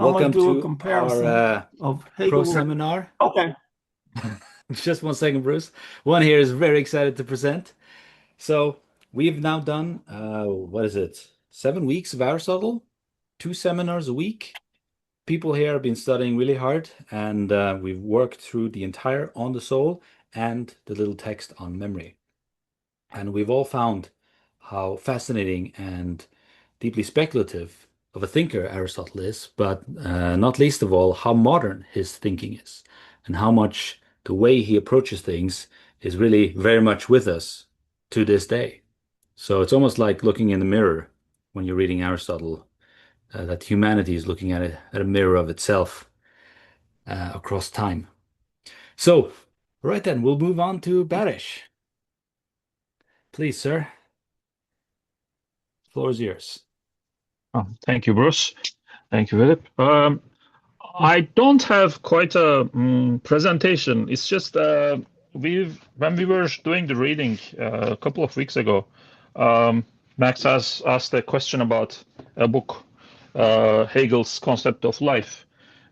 I'm gonna Welcome do a to our comparison of pro Hegel. seminar. Okay. Just one second, Bruce. One here is very excited to present. So we've now done, what is it? 7 weeks of Aristotle, 2 seminars a week. People here have been studying really hard, and we've worked through the entire On the Soul and the little text on memory. And we've all found how fascinating and deeply speculative of a thinker Aristotle is, but not least of all, how modern his thinking is, and how much the way he approaches things is really very much with us to this day. So it's almost like looking in the mirror when you're reading Aristotle, that humanity is looking at a mirror of itself across time. So, right then, we'll move on to Baris. Please, sir, floor is yours. Oh, thank you, Bruce. Thank you, Philip. I don't have quite a presentation. It's just when we were doing the reading a couple of weeks ago, Max has asked a question about a book, Hegel's Concept of Life.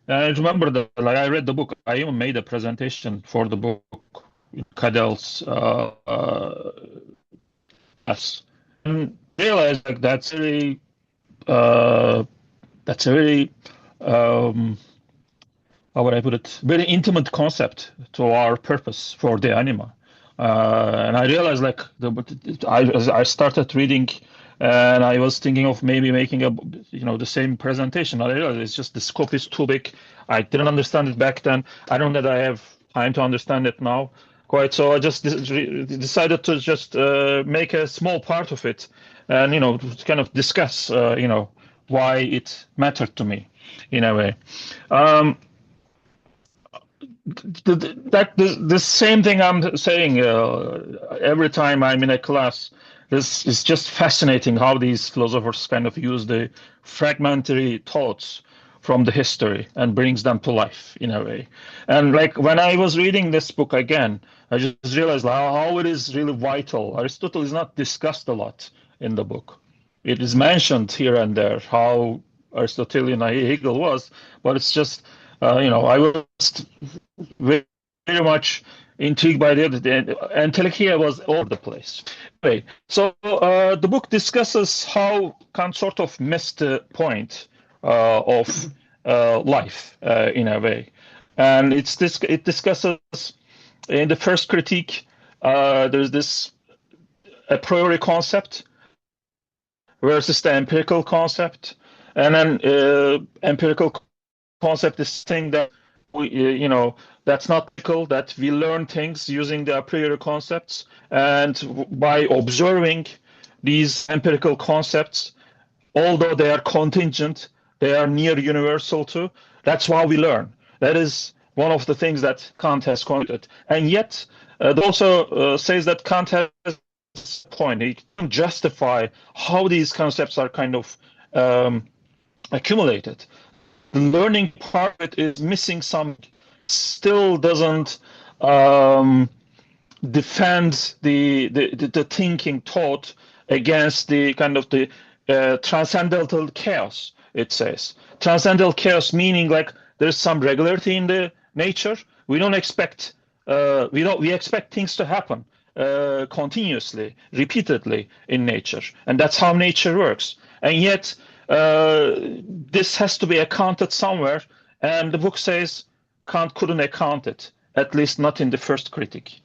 And I remember that, like, I read the book. I even made a presentation for the book, Cadell's us, and realized like that's a very how would I put it? Very intimate concept to our purpose for the anima. And I realized like I started reading, and I was thinking of maybe making the same presentation. I realized it's just the scope is too big. I didn't understand it back then. I don't know that I have time to understand it now quite. So I just decided to just make a small part of it, and kind of discuss why it mattered to me in a way. The same thing I'm saying every time I'm in a class. This is just fascinating how these philosophers kind of use the fragmentary thoughts from the history and brings them to life in a way. And like when I was reading this book again, I just realized how it is really vital. Aristotle is not discussed a lot in the book. It is mentioned here and there how Aristotelian Hegel was, but it's just I was very, very much intrigued by the entelechia was all over the place. Anyway, so the book discusses how Kant sort of missed the point of life in a way, and it discusses in the first critique. There's this a priori concept versus the empirical concept, and then empirical concept is thing that that's not typical, that we learn things using the a priori concepts, and by observing these empirical concepts, although they are contingent, they are near universal too. That's why we learn. That is one of the things that Kant has commented. And yet, it also says that Kant has a point. He can justify how these concepts are kind of accumulated. The learning part of it is missing some, still doesn't defend the thinking thought against the kind of the transcendental chaos. It says transcendental chaos, meaning like there's some regularity in the nature. We don't expect we expect things to happen continuously, repeatedly in nature, and that's how nature works. And yet this has to be accounted somewhere, and the book says Kant couldn't account it, at least not in the first critique.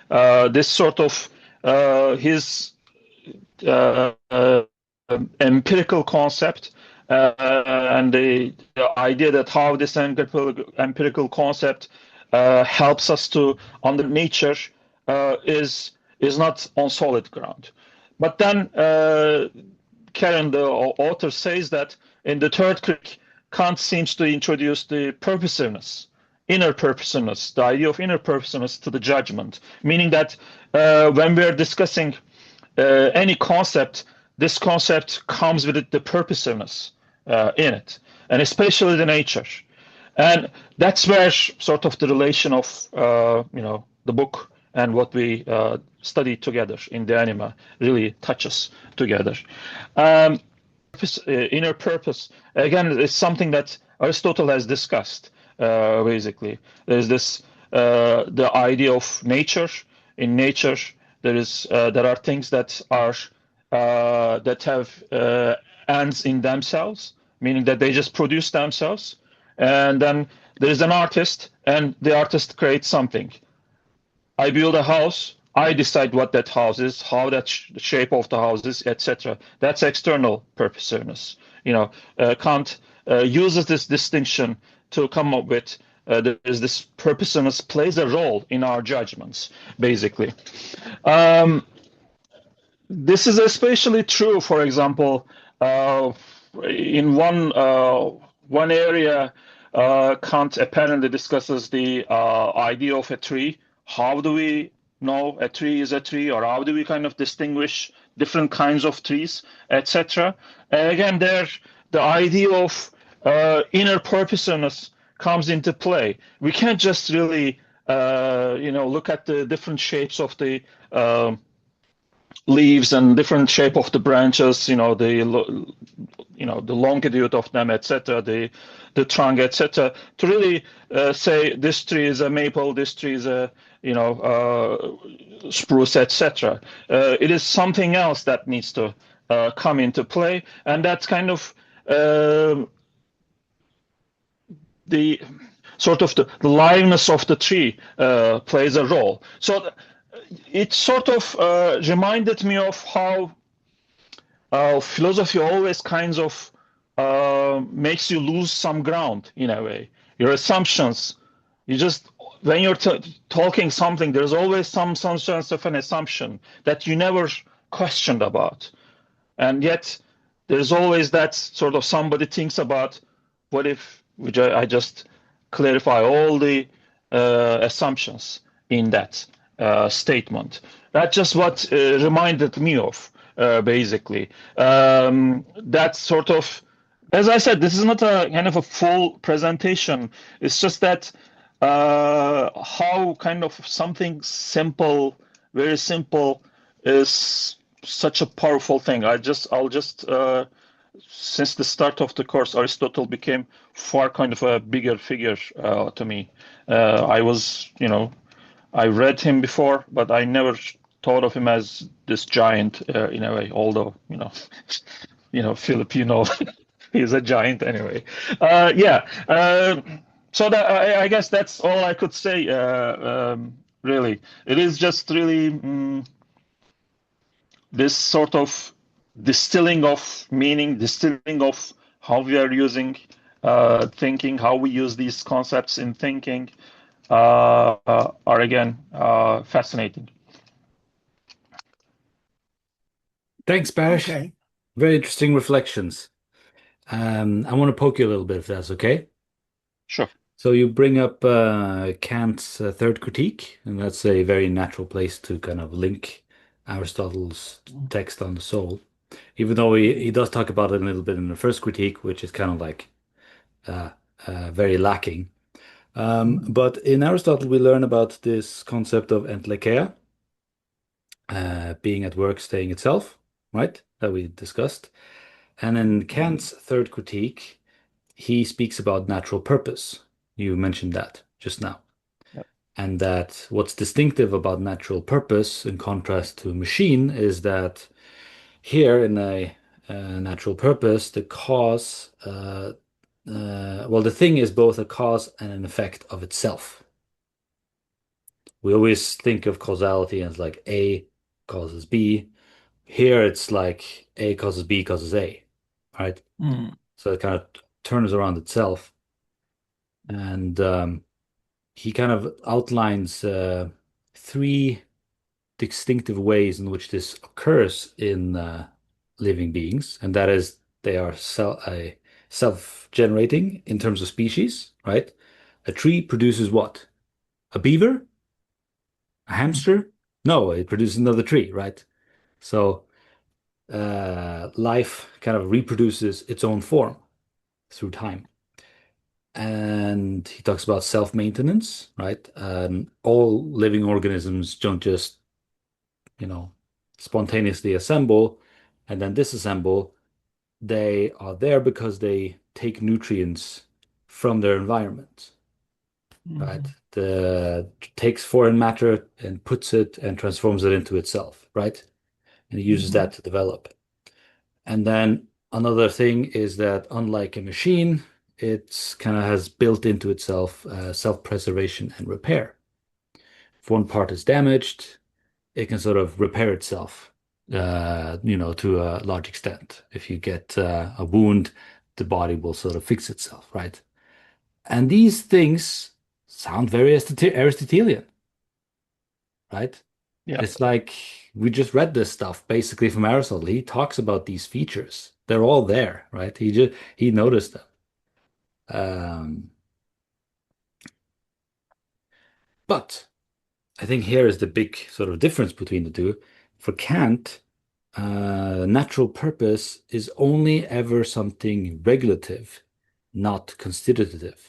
This sort of his empirical concept and the idea that how this empirical concept helps us to under nature is not on solid ground. But then Karen, the author, says that in the third critique, Kant seems to introduce the purposiveness, inner purposiveness, the idea of inner purposiveness to the judgment, meaning that when we are discussing any concept, this concept comes with the purposiveness in it, and especially the nature. And that's where sort of the relation of the book and what we study together in the anima really touches together. Inner purpose, again, is something that Aristotle has discussed. Basically, there's this the idea of nature. In nature, there are things that have ends in themselves, meaning that they just produce themselves, and then there is an artist, and the artist creates something. I build a house. I decide what that house is, how that the shape of the house is, etc. That's external purposiveness. Kant uses this distinction to come up with there's this purposiveness plays a role in our judgments, basically. Um, this is especially true, for example, in one area, Kant apparently discusses the idea of a tree. How do we know a tree is a tree, or how do we kind of distinguish different kinds of trees, etc. Again, there the idea of inner purposiveness comes into play. We can't just really, look at the different shapes of the leaves and different shape of the branches, the longitude of them, etc., the trunk, etc., to really say this tree is a maple, this tree is a spruce, etc. It is something else that needs to come into play, and that's kind of the sort of the liveness of the tree plays a role. So it sort of reminded me of how philosophy always kinds of makes you lose some ground in a way. Your assumptions, you just when you're talking something, there's always some sense of an assumption that you never questioned about, and yet there's always that sort of somebody thinks about what if, which I just clarify all the assumptions in that statement. That's just what reminded me of, basically. That sort of, as I said, this is not a kind of a full presentation. It's just that how kind of something simple, very simple, is such a powerful thing. I'll just since the start of the course, Aristotle became far kind of a bigger figure to me. I was, I read him before, but I never thought of him as this giant in a way. Although, Filipino, he's a giant anyway. Yeah. So that I guess that's all I could say. Really, it is just really this sort of distilling of meaning, distilling of how we are using thinking, how we use these concepts in thinking, are again fascinating. Thanks, Baris. Okay. Very interesting reflections. I want to poke you a little bit, if that's okay. Sure. So you bring up Kant's third critique, and that's a very natural place to kind of link Aristotle's text on the soul, even though he does talk about it a little bit in the first critique, which is kind of like very lacking. But in Aristotle, we learn about this concept of entelecheia, being at work, staying itself, right? That we discussed. And in Kant's third critique, he speaks about natural purpose. You mentioned that just now. Yep. And that what's distinctive about natural purpose in contrast to machine is that here in a natural purpose, the cause, well, the thing is both a cause and an effect of itself. We always think of causality as like A causes B. Here it's like A causes B causes A, right? So it kind of turns around itself. And he kind of outlines three distinctive ways in which this occurs in living beings, and that is they are self-generating in terms of species, right? A tree produces what? A beaver? A hamster? No, it produces another tree, right? So life kind of reproduces its own form through time. And he talks about self-maintenance, right? All living organisms don't just, spontaneously assemble and then disassemble. They are there because they take nutrients from their environment, right? Mhm. The takes foreign matter and puts it and transforms it into itself, right? And it uses that Mhm. to develop. And then another thing is that unlike a machine, it's kind of has built into itself self-preservation and repair. If one part is damaged, it can sort of repair itself, to a large extent. If you get a wound, the body will sort of fix itself, right? And these things sound very Aristotelian, right? Yeah. It's like we just read this stuff basically from Aristotle. He talks about these features. They're all there, right? He noticed them. Um, but I think here is the big sort of difference between the two. For Kant, natural purpose is only ever something regulative, not constitutive.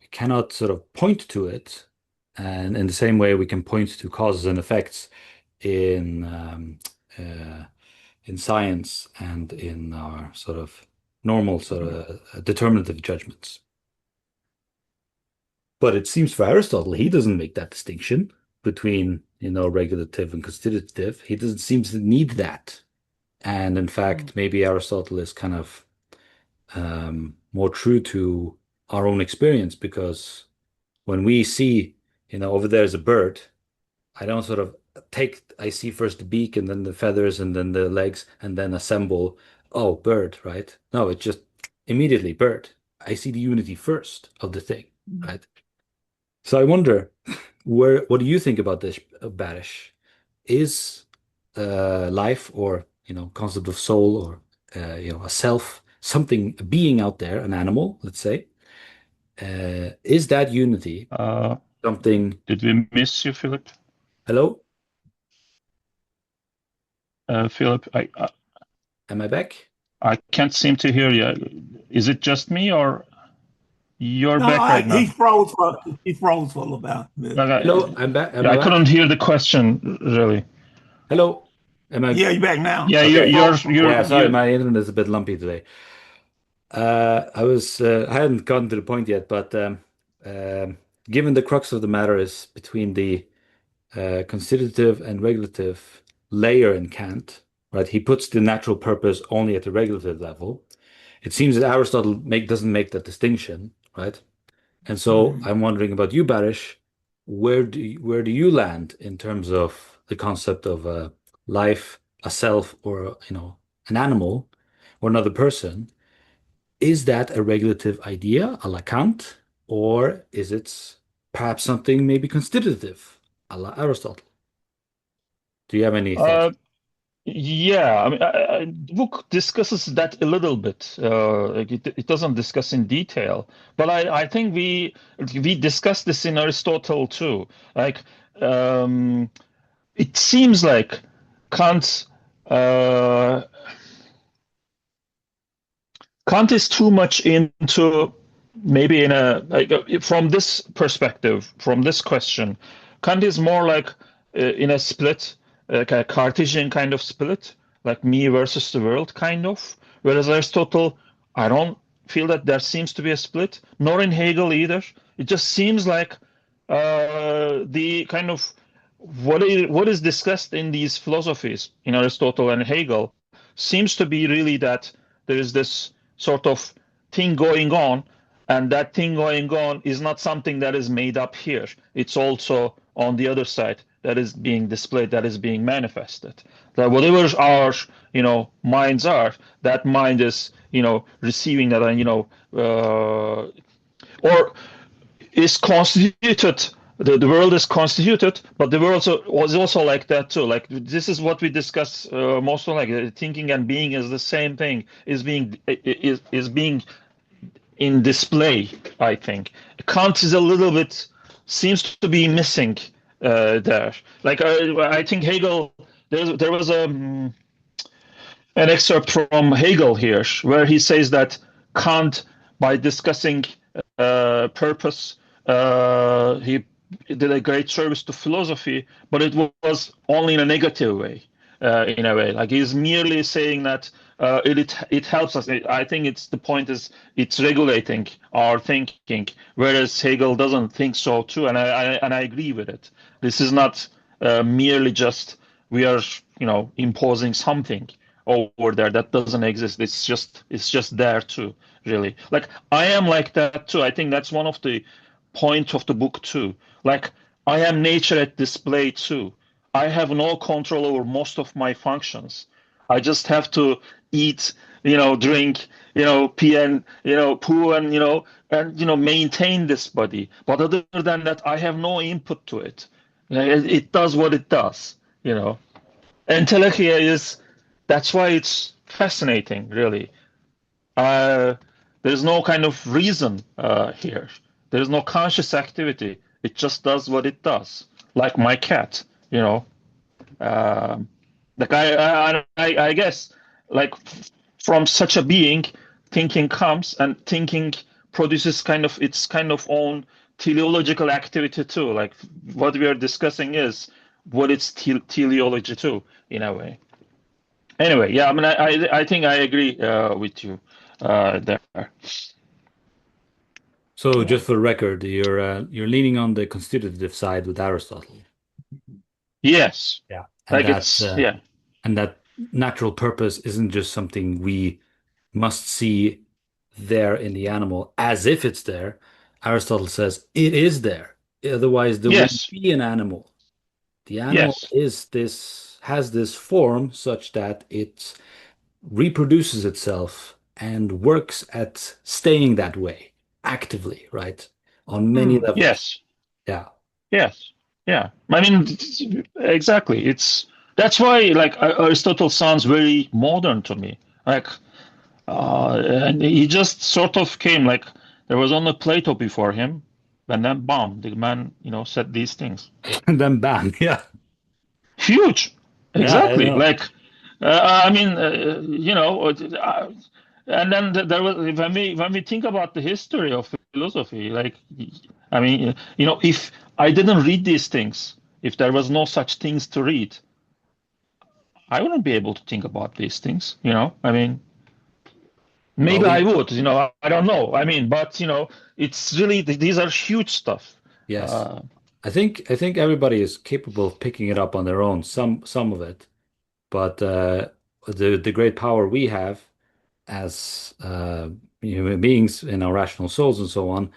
We cannot sort of point to it, and in the same way we can point to causes and effects in uh, in science and in our sort of normal sort Mhm. of determinative judgments. But it seems for Aristotle, he doesn't make that distinction between, regulative and constitutive. He doesn't seem to need that. And in fact, maybe Aristotle is kind of more true to our own experience because when we see, over there is a bird, I don't sort of I see first the beak and then the feathers and then the legs and then assemble, oh, bird, right? No, it's just immediately bird. I see the unity first of the thing, right? So I wonder, what do you think about this, Barish? Is life or, concept of soul or, a self, something, a being out there, an animal, let's say, is that unity Uh, something? did we miss you, Philip? Hello? Philip, Am I back? I can't seem to hear you. Is it just me or you're No, back right now? he froze for a little bit. Okay. Hello, I'm back. Am Yeah, I I couldn't back? hear the question really. Hello? Am I? Yeah, you back now. Yeah, You Okay. froze for a Yeah, minute. sorry, my internet is a bit lumpy today. I hadn't gotten to the point yet, but um, given the crux of the matter is between the constitutive and regulative layer in Kant, right? He puts the natural purpose only at the regulative level. It seems that Aristotle doesn't make that distinction, right? And so Mhm. I'm wondering about you, Barish. Where do you land in terms of the concept of a life, a self, or an animal or another person? Is that a regulative idea, a la Kant, or is it perhaps something maybe constitutive, a la Aristotle? Do you have any thoughts? Uh, yeah, I mean, the book discusses that a little bit. Like it doesn't discuss in detail, but I think we discussed this in Aristotle too. Like, um, it seems like Kant uh, Kant is too much into maybe in a like from this perspective, from this question, Kant is more like in a split, like a Cartesian kind of split, like me versus the world kind of. Whereas Aristotle, I don't feel that there seems to be a split, nor in Hegel either. It just seems like the kind of what is discussed in these philosophies in Aristotle and Hegel seems to be really that there is this sort of thing going on, and that thing going on is not something that is made up here. It's also on the other side that is being displayed, that is being manifested. That whatever our minds are, that mind is receiving that, and or is constituted. The world is constituted, but the world was also like that too. Like this is what we discuss most of, like thinking and being is the same thing, is being in display. I think Kant is a little bit seems to be missing there. Like I think Hegel. There was an excerpt from Hegel here, where he says that Kant, by discussing purpose, he did a great service to philosophy, but it was only in a negative way, in a way. Like he's merely saying that it helps us. I think the point is it's regulating our thinking, whereas Hegel doesn't think so too, and I agree with it. This is not merely just we are imposing something over there that doesn't exist. It's just there too, really. Like I am like that too. I think that's one of the points of the book too. Like I am nature at display too. I have no control over most of my functions. I just have to eat, drink, pee and poo and maintain this body. But other than that, I have no input to it. It does what it does. Entelechia that's why it's fascinating, really. Uh, there's no kind of reason here. There's no conscious activity. It just does what it does, like my cat. Um, like I guess, like from such a being, thinking comes, and thinking produces its kind of own teleological activity too. Like what we are discussing is what it's teleology too, in a way. Anyway, yeah, I mean, I think I agree with you there. So just for the record, you're leaning on the constitutive side with Aristotle. Yes, Yeah. like And that natural purpose isn't just something we must see there in the animal as if it's there. Aristotle says it is there. Otherwise, there wouldn't yes, be an animal. The animal yes, has this form such that it reproduces itself and works at staying that way actively, right? On many levels. yes, Yeah. yes, yeah. I mean, exactly. That's why like Aristotle sounds very modern to me. Like, and he just sort of came like there was only Plato before him, and then bam, the man said these things. And then bam. Yeah. Huge, Yeah, I exactly. know. Like, I mean, and then there was when we think about the history of philosophy, like, I mean, if I didn't read these things, if there was no such things to read, I wouldn't be able to think about these things. I mean, Well, maybe I would. I don't know. I mean, but it's really these are huge stuff. yes. Uh, I think everybody is capable of picking it up on their own, some of it. But the great power we have as human beings in our rational souls and so on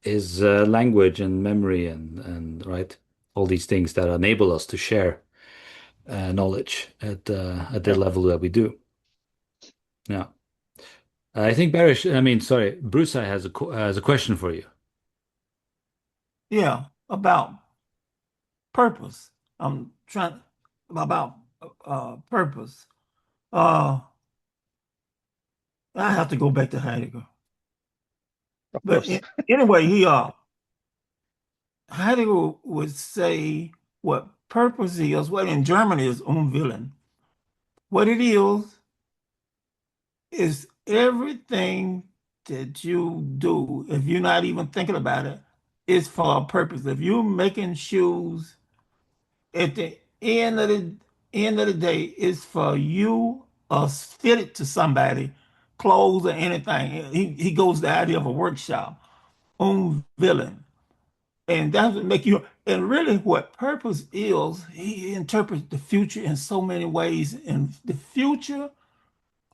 is language and memory and right, all these things that enable us to share knowledge at the yeah. level that we do. Yeah, I think I mean, sorry, Bruce, I has a question for you. Yeah, about purpose. I'm trying about purpose. Uh, I have to go back to Heidegger. Of But course. anyway, Heidegger would say what purpose is, what in German is Unwillen. What it is everything that you do, if you're not even thinking about it, is for a purpose. If you're making shoes, at the end of the day, it's for you or fit it to somebody, clothes or anything. He goes the idea of a workshop, villain. And that would make you, and really what purpose is, he interprets the future in so many ways. And the future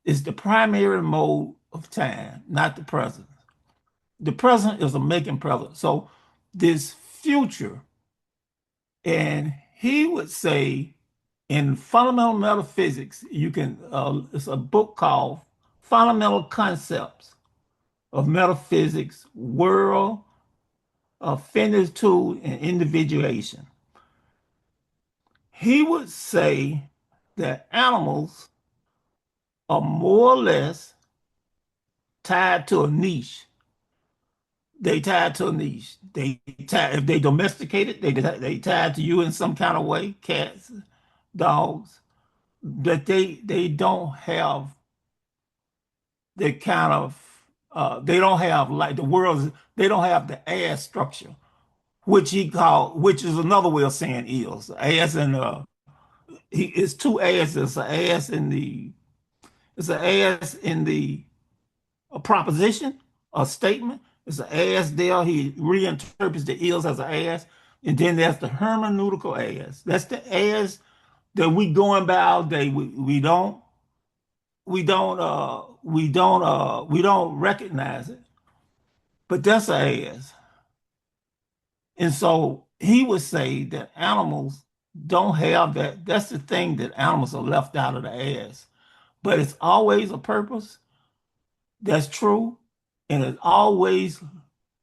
is the primary mode of time, not the present. The present is a making present. So this future, and he would say in fundamental metaphysics, it's a book called Fundamental Concepts of Metaphysics, World, Finitude, and Individuation. He would say that animals are more or less tied to a niche. They tied to a niche. If they domesticated, they tied to you in some kind of way, cats, dogs, but they don't have the kind of they don't have like the world's they don't have the ass structure, which is another way of saying eels. Ass and it's two asses, an ass in It's an as in a proposition, a statement. It's an as there. He reinterprets the is as an as. And then there's the hermeneutical as. That's the as that we going by all day. We don't recognize it. But that's a as. And so he would say that animals don't have that. That's the thing that animals are left out of the as. But it's always a purpose. That's true. And it's always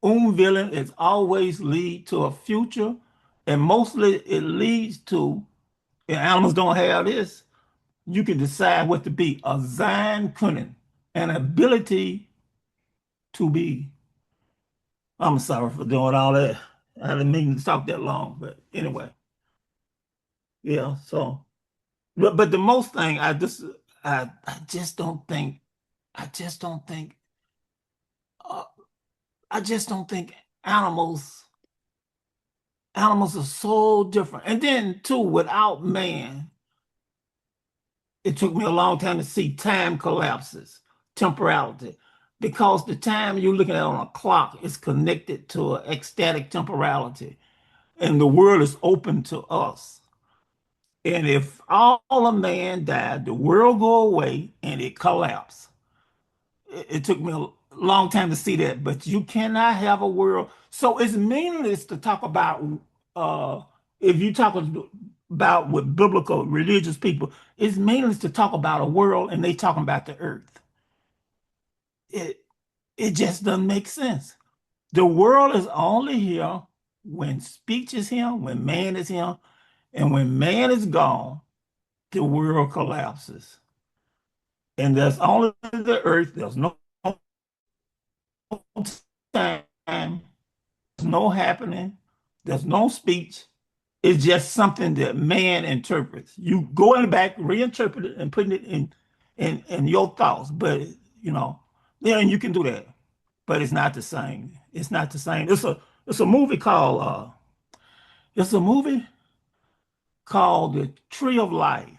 unwilling. It's always lead to a future. And mostly it leads to, and animals don't have this, you can decide what to be. A sein können, an ability to be. I'm sorry for doing all that. I didn't mean to talk that long, but anyway, yeah. So, but the most thing I just don't think I just don't think uh, I just don't think animals animals are so different. And then too, without man, it took me a long time to see time collapses, temporality, because the time you're looking at on a clock is connected to an ecstatic temporality, and the world is open to us. And if all of man died, the world go away and it collapsed. It took me a long time to see that, but you cannot have a world. So it's meaningless to talk about uh if you talk about with biblical religious people, it's meaningless to talk about a world and they talking about the earth. It it just doesn't make sense. The world is only here when speech is here, when man is here, and when man is gone, the world collapses. And there's only the earth, there's no time, there's no happening, there's no speech. It's just something that man interprets. You go in the back, reinterpret it, and put it in your thoughts. But you know, yeah, and you can do that. But it's not the same. It's not the same. It's a movie called it's a movie called The Tree of Life.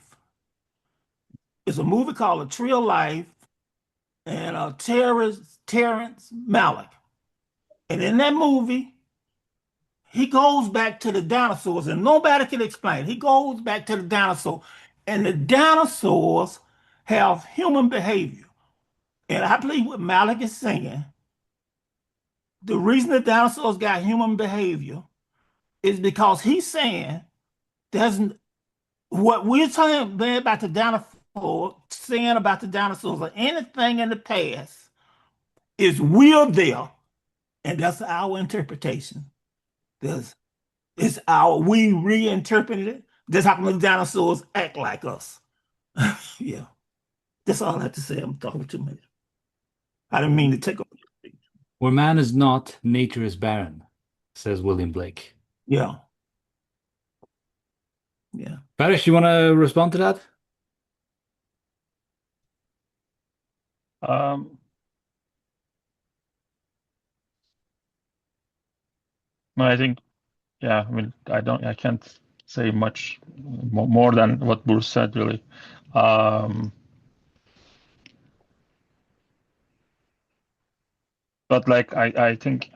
It's a movie called The Tree of Life, and Terrence Malick. And in that movie, he goes back to the dinosaurs, and nobody can explain it. He goes back to the dinosaur, and the dinosaurs have human behavior. And I believe what Malik is saying, the reason the dinosaurs got human behavior is because he's saying there's what we're talking about the dinosaur, saying about the dinosaurs or anything in the past is we're there, and that's our interpretation. There's It's we reinterpreted it. That's how the dinosaurs act like us. Yeah, that's all I have to say. I'm talking too much. I didn't mean to take up. Where man is not, nature is barren, says William Blake. Yeah, yeah. Baris, you want to respond to that? Um, no, I think, yeah, I mean, I can't say much more than what Bruce said, really. But like, I think,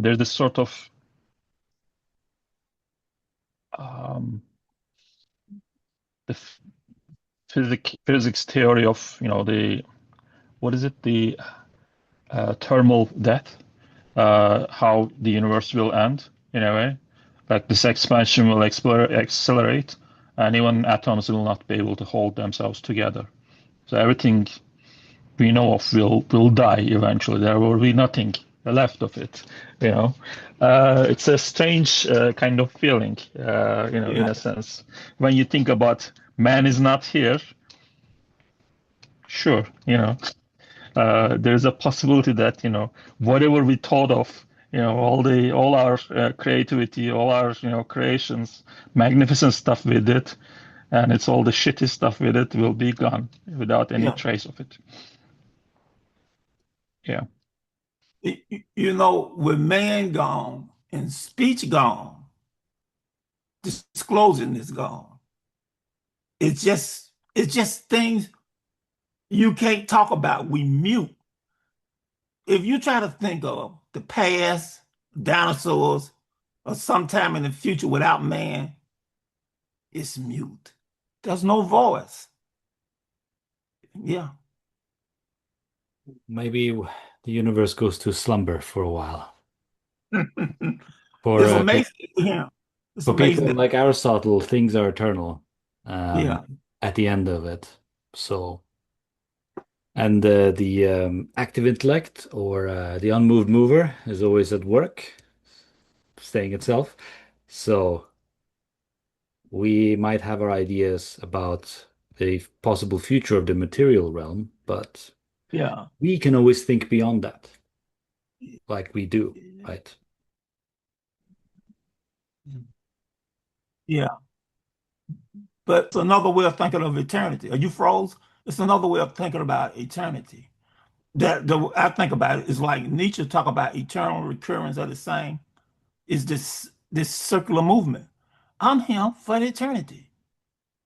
there's this sort of the physics theory of, what is it, the thermal death, how the universe will end in a way, like this expansion will accelerate, and even atoms will not be able to hold themselves together. So everything we know of will die eventually. There will be nothing left of it. It's a strange kind of feeling, in a sense. When you think about man is not here, sure, there's a possibility that, whatever we thought of, all our creativity, all our, creations, magnificent stuff we did, and it's all the shitty stuff we did will be gone without any Yeah. trace of it. Yeah. With man gone, and speech gone, disclosing is gone. It's just things you can't talk about. We mute. If you try to think of the past, dinosaurs, or sometime in the future without man, it's mute. There's no voice. Yeah. Maybe the universe goes to slumber for a while. For It's amazing. Yeah. It's for amazing people that, like Aristotle, things are eternal yeah. at the end of it. So, and the active intellect or the unmoved mover is always at work, staying itself. So we might have our ideas about the possible future of the material realm, but Yeah. we can always think beyond that, like we do, right? Yeah. But it's another way of thinking of eternity. Are you froze? It's another way of thinking about eternity. That the I think about it is like Nietzsche talk about eternal recurrence of the same. Is this circular movement? I'm here for eternity.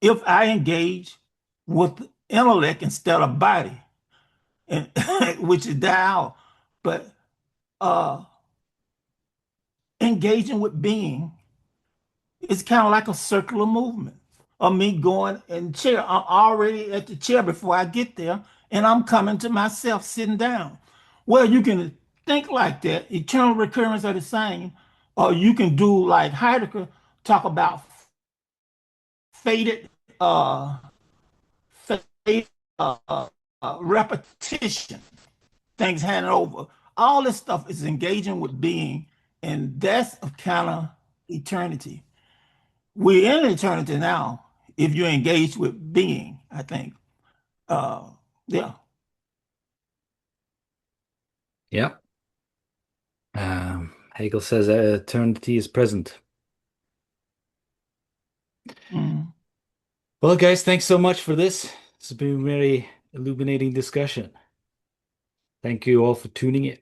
If I engage with intellect instead of body, and which is die out, but uh engaging with being, it's kind of like a circular movement of me going in the chair. I'm already at the chair before I get there, and I'm coming to myself sitting down. Well, you can think like that, eternal recurrence of the same, or you can do like Heidegger, talk about faded, uh, faded repetition, things handed over. All this stuff is engaging with being, and that's a kind of eternity. We're in eternity now if you're engaged with being, I think. Uh, yeah. Yeah. Hegel says eternity is present. Mm. Well, guys, thanks so much for this. It's been a very illuminating discussion. Thank you all for tuning in.